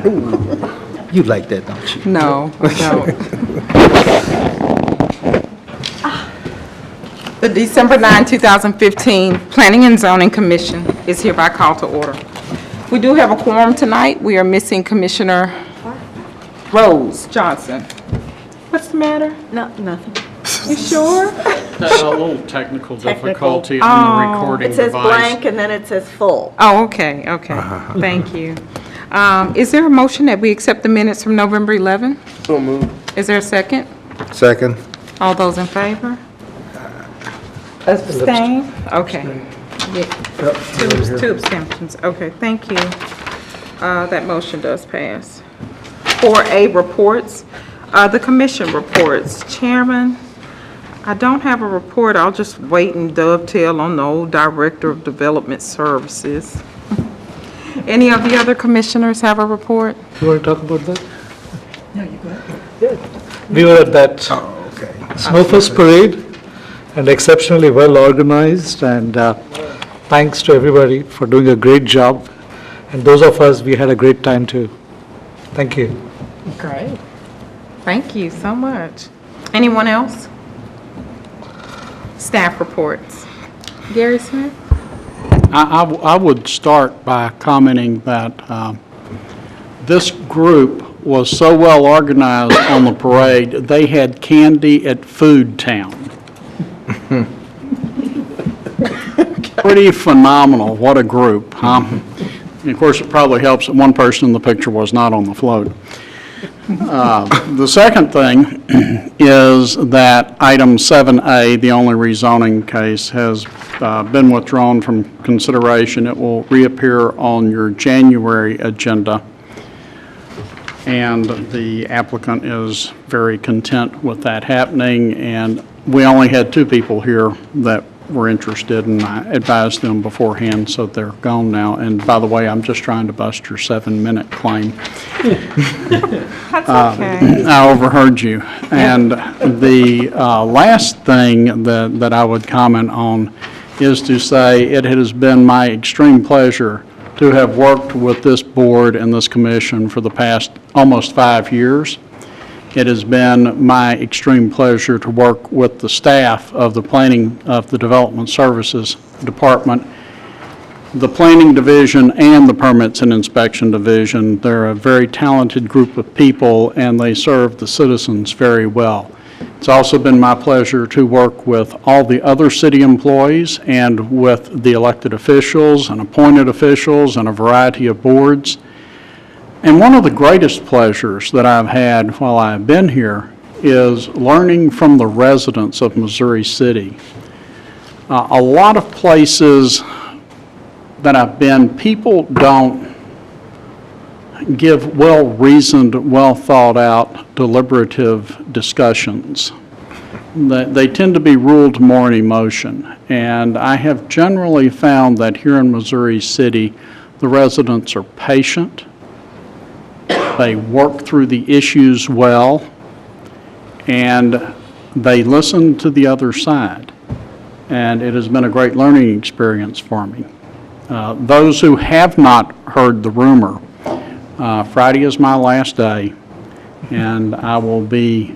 You like that, don't you? No, I don't. The December 9, 2015 Planning and Zoning Commission is hereby called to order. We do have a quorum tonight. We are missing Commissioner Rose Johnson. What's the matter? No, nothing. You sure? A little technical difficulty Oh. on the recording It says device. blank and then it says full. Oh, okay. Thank you. Is there a motion that we accept the minutes from November 11? So moved. Is there a second? Second. All those in favor? Abstain? Okay. Two abstentions. Okay, thank you. That motion does pass. 4A reports, the commission reports. Chairman, I don't have a report. I'll just wait and dovetail on the old Director of Development Services. Any of the other commissioners have a report? You want to talk about that? No, you go ahead. We were at that Oh, okay. Snowfest Parade, and exceptionally well organized, and thanks to everybody for doing a great job. And those of us, we had a great time too. Thank you. Great. Thank you so much. Anyone else? Staff reports. Gary Smith? I would start by commenting that this group was so well organized on the parade, they had candy at Food Town. Pretty phenomenal. What a group, huh? And of course, it probably helps that one person in the picture was not on the float. The second thing is that item 7A, the only rezoning case, has been withdrawn from consideration. It will reappear on your January agenda, and the applicant is very content with that happening, and we only had 2 people here that were interested, and I advised them beforehand, so they're gone now. And by the way, I'm just trying to bust your 7-minute claim. That's okay. I overheard you. And the last thing that I would comment on is to say it has been my extreme pleasure to have worked with this board and this commission for the past almost 5 years. It has been my extreme pleasure to work with the staff of the Planning of the Development Services Department, the Planning Division, and the Permits and Inspection Division. They're a very talented group of people, and they serve the citizens very well. It's also been my pleasure to work with all the other city employees and with the elected officials and appointed officials and a variety of boards. And one of the greatest pleasures that I've had while I've been here is learning from the residents of Missouri City. A lot of places that I've been, people don't give well-reasoned, well-thought-out, deliberative discussions. They tend to be ruled more in emotion. And I have generally found that here in Missouri City, the residents are patient. They work through the issues well, and they listen to the other side. And it has been a great learning experience for me. Those who have not heard the rumor, Friday is my last day, and I will be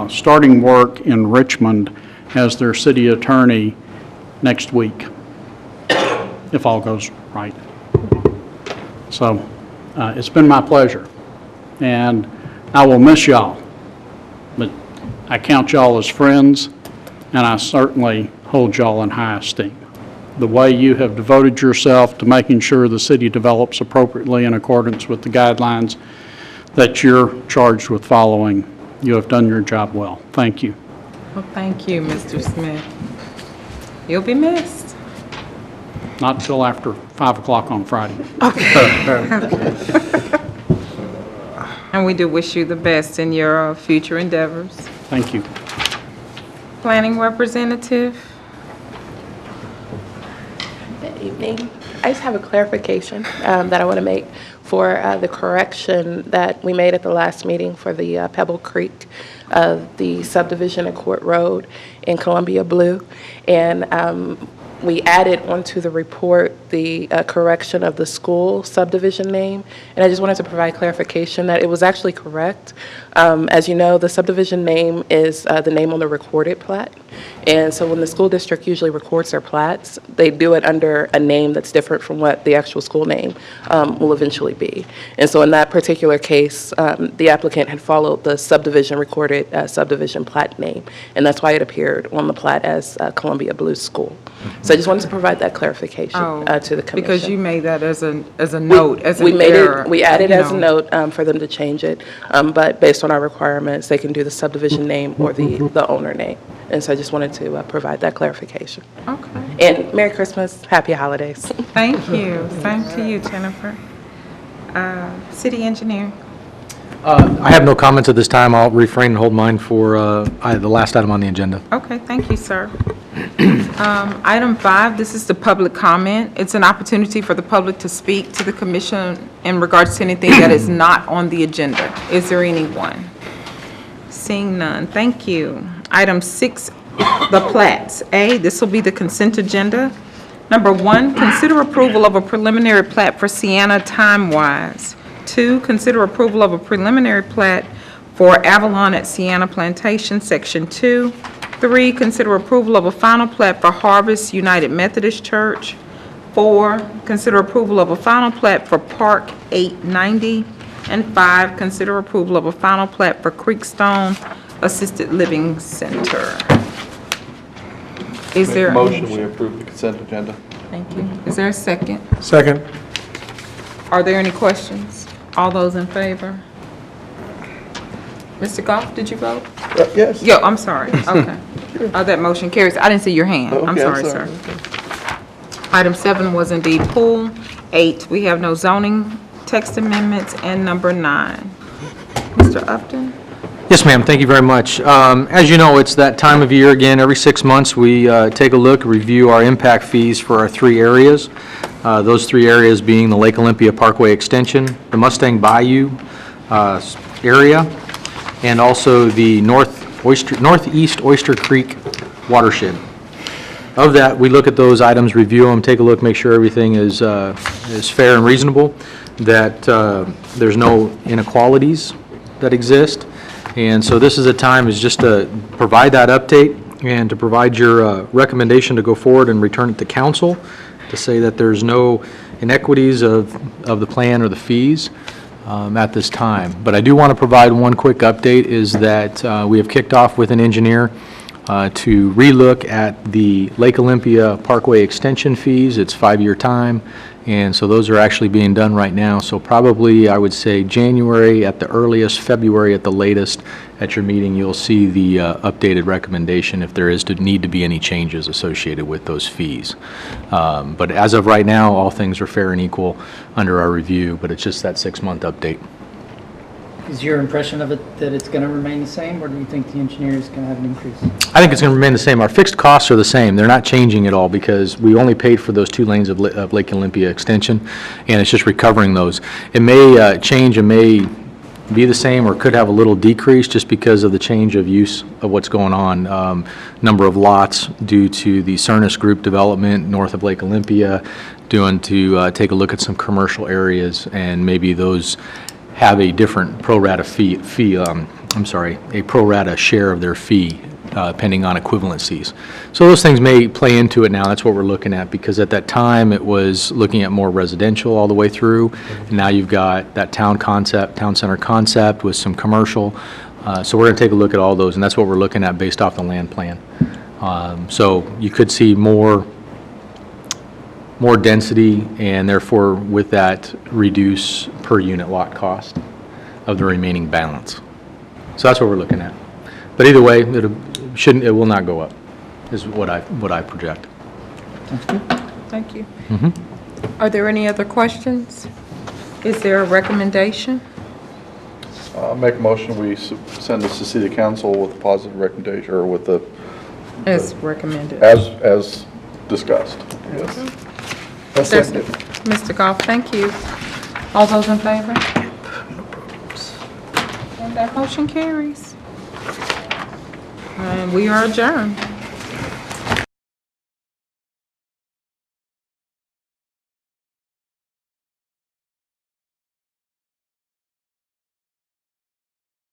starting work in Richmond as their city attorney next week, if all goes right. So it's been my pleasure. And I will miss y'all, but I count y'all as friends, and I certainly hold y'all in high esteem. The way you have devoted yourself to making sure the city develops appropriately in accordance with the guidelines that you're charged with following, you have done your job well. Thank you. Well, thank you, Mr. Smith. You'll be missed. Not until after 5 o'clock on Friday. And we do wish you the best in your future endeavors. Thank you. Planning representative? Good evening. I just have a clarification that I want to make for the correction that we made at the last meeting for the Pebble Creek, the subdivision of Court Road in Columbia Blue. And we added onto the report the correction of the school subdivision name, and I just wanted to provide clarification that it was actually correct. As you know, the subdivision name is the name on the recorded plat, and so when the school district usually records their plats, they do it under a name that's different from what the actual school name will eventually be. And so in that particular case, the applicant had followed the subdivision recorded subdivision plat name, and that's why it appeared on the plat as Columbia Blues School. So I just wanted to provide that clarification to the commission. Because you made that as a note, as We an made error. it, we added you as a know. note for them to change it, but based on our requirements, they can do the subdivision name or the owner name. And so I just wanted to provide that clarification. Okay, And Merry Christmas, Happy Holidays. thank you. Same to you, Jennifer. City engineer. I have no comments at this time. I'll refrain and hold mine for the last item on the agenda. Okay, thank you, sir. Item 5, this is the public comment. It's an opportunity for the public to speak to the commission in regards to anything that is not on the agenda. Is there anyone? Seeing none, thank you. Item 6, the plats. A, this will be the consent agenda. Number 1, consider approval of a preliminary plat for Sienna Timewise. 2, consider approval of a preliminary plat for Avalon at Sienna Plantation, Section 2. 3, consider approval of a final plat for Harvest United Methodist Church. 4, consider approval of a final plat for Park 890. And 5, consider approval of a final plat for Creekstone Assisted Living Center. Is there? Motion, we approve the consent agenda. Thank you. Is there a second? Second. Are there any questions? All those in favor? Mr. Goff, did you vote? Yes. Yo, I'm sorry. Okay. That motion carries. I didn't see your hand. I'm Okay, sorry, sir. Item 7 was indeed pulled. 8, we have no zoning text amendments, and number 9. Mr. Upton? Yes, ma'am. Thank you very much. As you know, it's that time of year again. Every 6 months, we take a look, review our impact fees for our 3 areas. Those 3 areas being the Lake Olympia Parkway Extension, the Mustang Bayou area, and also the Northeast Oyster Creek watershed. Of that, we look at those items, review them, take a look, make sure everything is fair and reasonable, that there's no inequalities that exist. And so this is a time is just to provide that update and to provide your recommendation to go forward and return it to council to say that there's no inequities of the plan or the fees at this time. But I do want to provide one quick update is that we have kicked off with an engineer to relook at the Lake Olympia Parkway extension fees. It's 5-year time, and so those are actually being done right now. So probably, I would say, January at the earliest, February at the latest, at your meeting, you'll see the updated recommendation if there is to need to be any changes associated with those fees. But as of right now, all things are fair and equal under our review, but it's just that 6-month update. Is your impression of it that it's going to remain the same, or do you think the engineer is going to have an increase? I think it's going to remain the same. Our fixed costs are the same. They're not changing at all because we only paid for those 2 lanes of Lake Olympia extension, and it's just recovering those. It may change, it may be the same or could have a little decrease just because of the change of use of what's going on. Number of lots due to the Cernus Group development north of Lake Olympia, to take a look at some commercial areas, and maybe those have a different pro rata a pro rata share of their fee, depending on equivalencies. So those things may play into it now. That's what we're looking at, because at that time, it was looking at more residential all the way through. And now you've got that town center concept with some commercial. So we're going to take a look at all those, and that's what we're looking at based off the land plan. So you could see more density, and therefore with that reduce per unit lot cost of the remaining balance. So that's what we're looking at. But either way, it will not go up, is what I project. Thank you. Are there any other questions? Is there a recommendation? Make a motion, we send this to city council with a positive recommendation, or with the, As recommended. as discussed, yes. That's There's- it. Mr. Goff, thank you. All those in favor? And that motion carries. And we are adjourned.